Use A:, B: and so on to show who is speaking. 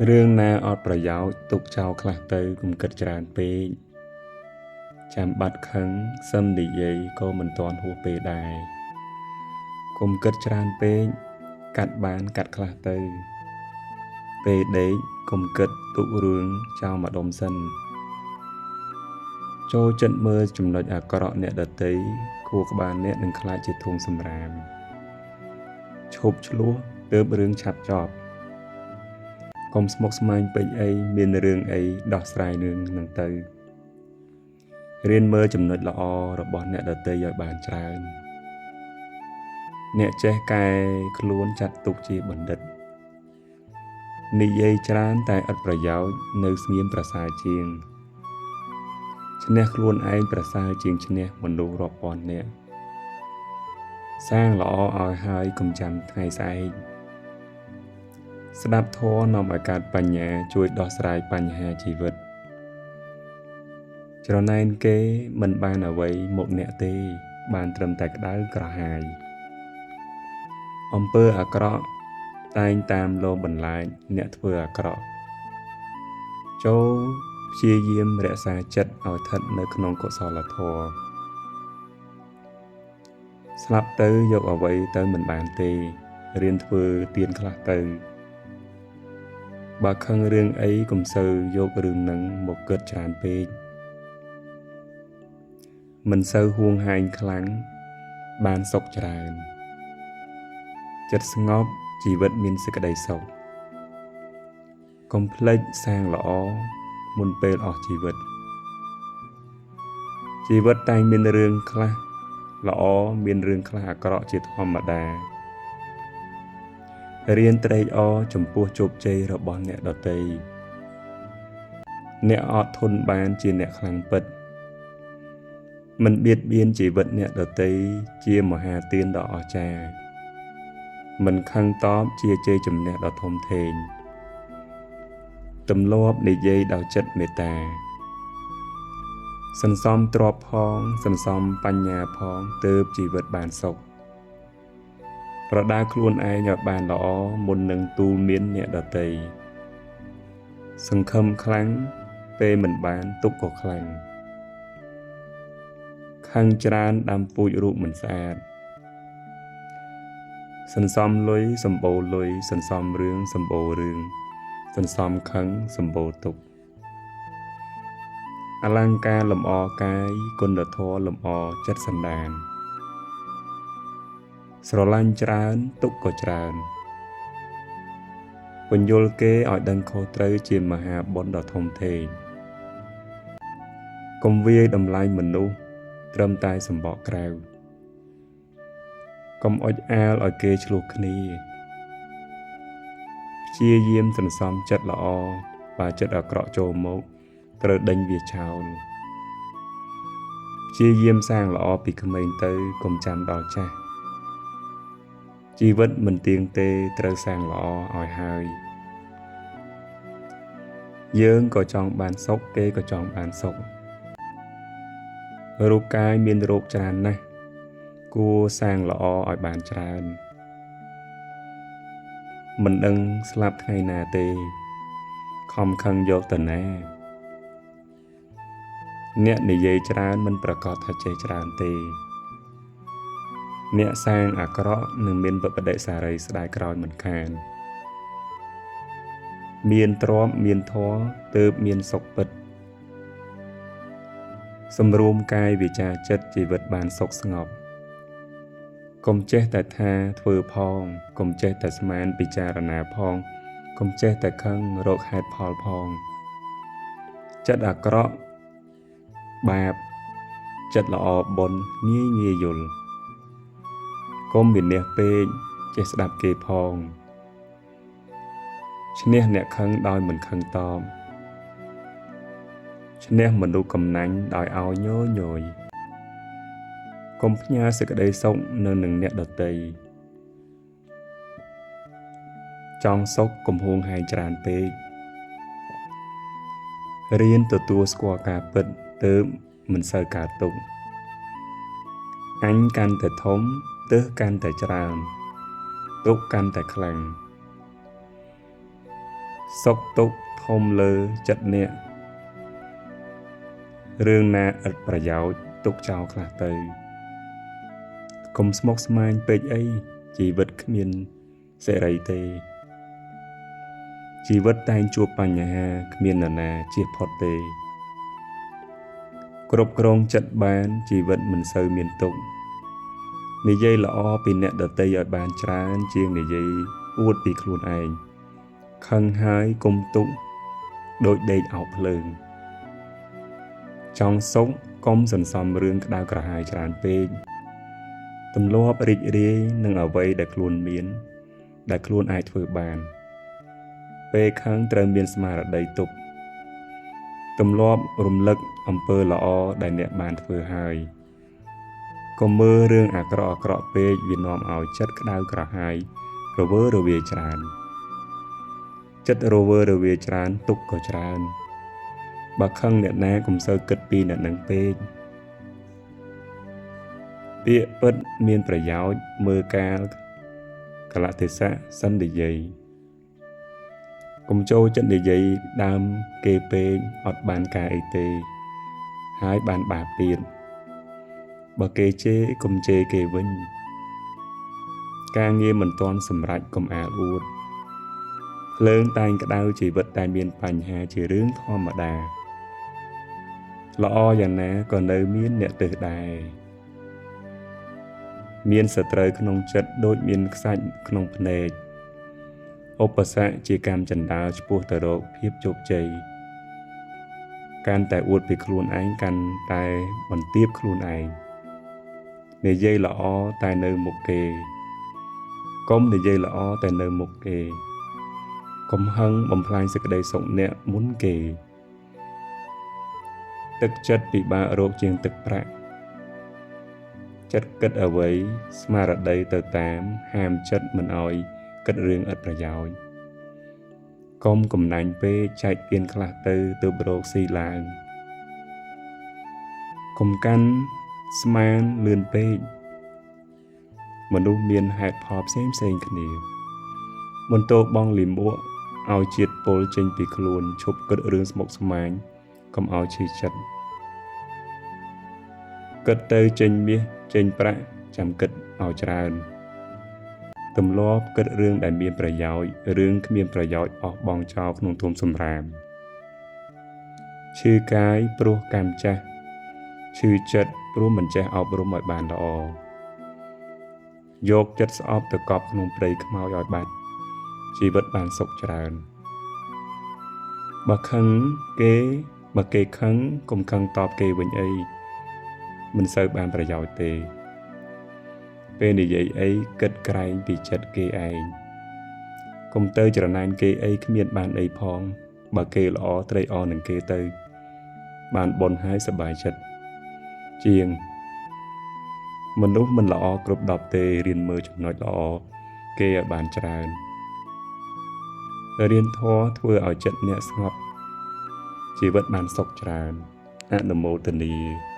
A: Rương na ọtប្រយោជន៍ទុកចោលខ្លះទៅកុំគិតច្រើនពេកចាំបាត់ខឹងសឹមនិយាយក៏មិនទាន់ហួសពេលដែរកុំគិតច្រើនពេកកាត់បានកាត់ខ្លះទៅពេលដេកកុំគិតទុករឿងចោលម្ដុំសិនចូលចិត្តមើលចំណុចអាក្រក់អ្នកដទៃខួរក្បាលអ្នកនឹងខ្លាចជាធុងសម្រាមឈប់ឆ្លោះទើបរឿងឆាប់ចប់កុំស្មុគស្មាញពេកអីមានរឿងអីដោះស្រាយរឿងនឹងទៅរៀនមើលចំណុចល្អរបស់អ្នកដទៃឲ្យបានច្រើនអ្នកចេះកែខ្លួនចាត់ទុកជាបណ្ឌិតនិយាយច្រើនតែឥតប្រយោជន៍នៅស្ងៀមប្រសើរជាងឈ្នះខ្លួនឯងប្រសើរជាងឈ្នះមនុស្សរាប់ពាន់នាក់សាងល្អឲ្យហើយកុំចាំថ្ងៃស្អែកស្ដាប់ធម៌នាំឲ្យកើតបញ្ញាជួយដោះស្រាយបញ្ហាជីវិតច្រណែនគេមិនបានអ្វីមកអ្នកទេបានត្រឹមតែក្តៅក្រហាយអំពើអាក្រក់តែងតាមលងបន្លាចអ្នកធ្វើអាក្រក់ចូលព្យាយាមរក្សាចិត្តឲ្យស្ថិតនៅក្នុងកុសលធម៌ស្លាប់ទៅយកអ្វីទៅមិនបានទេរៀនធ្វើទៀនខ្លះទៅបើខឹងរឿងអីកុំសូវយករឿងនឹងមកគិតច្រើនពេកមិនសូវហួងហែងខ្លាំងបានសុខច្រើនចិត្តស្ងប់ជីវិតមានសេចក្តីសុខកុំភ្លេចសាងល្អមុនពេលអស់ជីវិតជីវិតតែងមានរឿងខ្លះល្អមានរឿងខ្លះអាក្រក់ជាធម្មតារៀនត្រេកអរចំពោះជោគជ័យរបស់អ្នកដទៃអ្នកអត់ធន់បានជាអ្នកខ្លាំងពិតមិនបៀតបៀនជីវិតអ្នកដទៃជាមហាទានដ៏អស្ចារ្យមិនខឹងតបជាជ័យជំនះដ៏ធំធេងទម្លាប់និយាយដោយចិត្តមេត្តាសន្សំទ្រព្យផងសន្សំបញ្ញាផងទើបជីវិតបានសុខប្រដៅខ្លួនឯងឲ្យបានល្អមុននឹងទូលមានអ្នកដទៃសង្ឃឹមខ្លាំងពេលមិនបានទុកក៏ខ្លាំងខឹងច្រើនដាំពូជរូបមិនស្អាតសន្សំលុយសម្បូរលុយសន្សំរឿងសម្បូររឿងសន្សំខឹងសម្បូរទុក្ខអលង្ការលម្អកាយគុណធម៌លម្អចិត្តសន្តានស្រឡាញ់ច្រើនទុក្ខក៏ច្រើនពន្យល់គេឲ្យដឹងខុសត្រូវជាមហាបុណ្យដ៏ធំធេងកុំវាយតម្លៃមនុស្សត្រឹមតែសម្បកក្រៅកុំអុចអាលឲ្យគេឆ្លោះគ្នាព្យាយាមសន្សំចិត្តល្អបើចិត្តអាក្រក់ចូលមកត្រូវដេញវាចោលព្យាយាមសាងល្អពីក្មេងទៅកុំចាំដល់ចាស់ជីវិតមិនទៀងទេត្រូវសាងល្អឲ្យហើយយើងក៏ចង់បានសុខគេក៏ចង់បានសុខរូបកាយមានរោគច្រើនណាស់គួរសាងល្អឲ្យបានច្រើនមិនដឹងស្លាប់ថ្ងៃណាទេខំខឹងយកទៅណាអ្នកនិយាយច្រើនមិនប្រកាសថាចេះច្រើនទេអ្នកសាងអាក្រក់នឹងមានវិប្បដិសារីស្ដាយក្រោយមិនខានមានទ្រព្យមានធម៌ទើបមានសុខពិតសម្រួមកាយវាចាចិត្តជីវិតបានសុខស្ងប់កុំចេះតែថាធ្វើផងកុំចេះតែស្មានពិចារណាផងកុំចេះតែខឹងរកហេតុផលផងចិត្តអាក្រក់បាបចិត្តល្អបុណ្យងាយយល់កុំវិន័យពេកចេះស្ដាប់គេផងឈ្នះអ្នកខឹងដោយមិនខឹងតបឈ្នះមនុស្សកំណាញ់ដោយឲ្យញយៗកុំផ្ញើសេចក្តីសុខនៅនឹងអ្នកដទៃចង់សុខកុំហួងហែងច្រើនពេករៀនទទួលស្គាល់ការពិតទើបមិនសូវកើតទុក្ខអញកាន់តែធំទើសកាន់តែច្រើនទុក្ខកាន់តែខ្លាំង សុខទុក្ខធំលើចិត្តអ្នករឿងណាឥតប្រយោជន៍ទុកចោលខ្លះទៅកុំស្មុគស្មាញពេកអីជីវិតគ្មានសេរីទេជីវិតតែងជួបបញ្ហាគ្មាននរណាជៀសផុតទេគ្រប់គ្រងចិត្តបានជីវិតមិនសូវមានទុក្ខនិយាយល្អពីអ្នកដទៃឲ្យបានច្រើនជាងនិយាយអួតពីខ្លួនឯងខឹងហើយកុំទុកដូចដេកអោបភ្លើងចង់សុខកុំសន្សំរឿងក្តៅក្រហាយច្រើនពេកទម្លាប់រីករាយនឹងអ្វីដែលខ្លួនមានដែលខ្លួនអាចធ្វើបានពេលខឹងត្រូវមានស្មារតីទប់ទម្លាប់រំលឹកអំពើល្អដែលអ្នកបានធ្វើហើយកុំមើលរឿងអាក្រក់ពេកវានាំឲ្យចិត្តក្តៅក្រហាយរវើរវាយច្រើនចិត្តរវើរវាយច្រើនទុកក៏ច្រើនបើខឹងអ្នកណាកុំសូវគិតពីអ្នកនឹងពេកពាក្យពិតមានប្រយោជន៍មើលកាលកលៈទេសៈសិននិយាយកុំចូលចិត្តនិយាយដើមគេពេកអត់បានការអីទេហើយបានបាបទៀតបើគេជេរកុំជេរគេវិញការងារមិនទាន់សម្រេចកុំអាលអួតភ្លើងតែងក្តៅជីវិតតែមានបញ្ហាជារឿងធម្មតាល្អយ៉ាងណាក៏នៅមានអ្នកទើសដែរមានសត្រូវក្នុងចិត្តដូចមានខ្សាច់ក្នុងភ្នែកឧបសគ្គជាកម្មចណ្ដាលឆ្ពោះទៅរកភាពជោគជ័យកាន់តែអួតពីខ្លួនឯងកាន់តែបន្ទាបខ្លួនឯងនិយាយល្អតែនៅមុខគេកុំនិយាយល្អតែនៅមុខគេកុំហឹងបំផ្លាញសេចក្តីសុខអ្នកមុនគេទឹកចិត្តពិបាករកជាងទឹកប្រាក់ចិត្តគិតអ្វីស្មារតីទៅតាមហាមចិត្តមិនឲ្យគិតរឿងឥតប្រយោជន៍កុំកំណាញ់ពេកចែកទៀនខ្លះទៅទើបរកស៊ីឡើងកុំកាន់ស្មានលឿនពេកមនុស្សមានហេតុផលផ្សេងគ្នាមិនតោបងលិមួកឲ្យជាតិពុលចេញពីខ្លួនឈប់គិតរឿងស្មុគស្មាញកុំឲ្យឈឺចិត្តគិតទៅចេញមាសចេញប្រាក់ចាំគិតឲ្យច្រើនទម្លាប់គិតរឿងដែលមានប្រយោជន៍រឿងគ្មានប្រយោជន៍អស់បងចោលក្នុងធំសម្រាមឈឺកាយព្រោះកម្មចាស់ឈឺចិត្តព្រោះមិនចេះអប់រំឲ្យបានល្អយកចិត្តស្អប់ទៅកប់ក្នុងព្រៃខ្មោចឲ្យបាត់ជីវិតបានសុខច្រើនបើគេខឹងកុំខឹងតបគេវិញអីមិនសូវបានប្រយោជន៍ទេពេលនិយាយអីគិតក្រែងពីចិត្តគេឯងកុំទៅច្រណែនគេអីគ្មានបានអីផងបើគេល្អត្រេកអរនឹងគេទៅបានបុណ្យហើយសប្បាយចិត្តជាងមនុស្សមិនល្អគ្រប់10ទេរៀនមើលចំណុចល្អគេឲ្យបានច្រើនរៀនធម៌ធ្វើឲ្យចិត្តអ្នកស្ងប់ជីវិតបានសុខច្រើនអនុមោទនា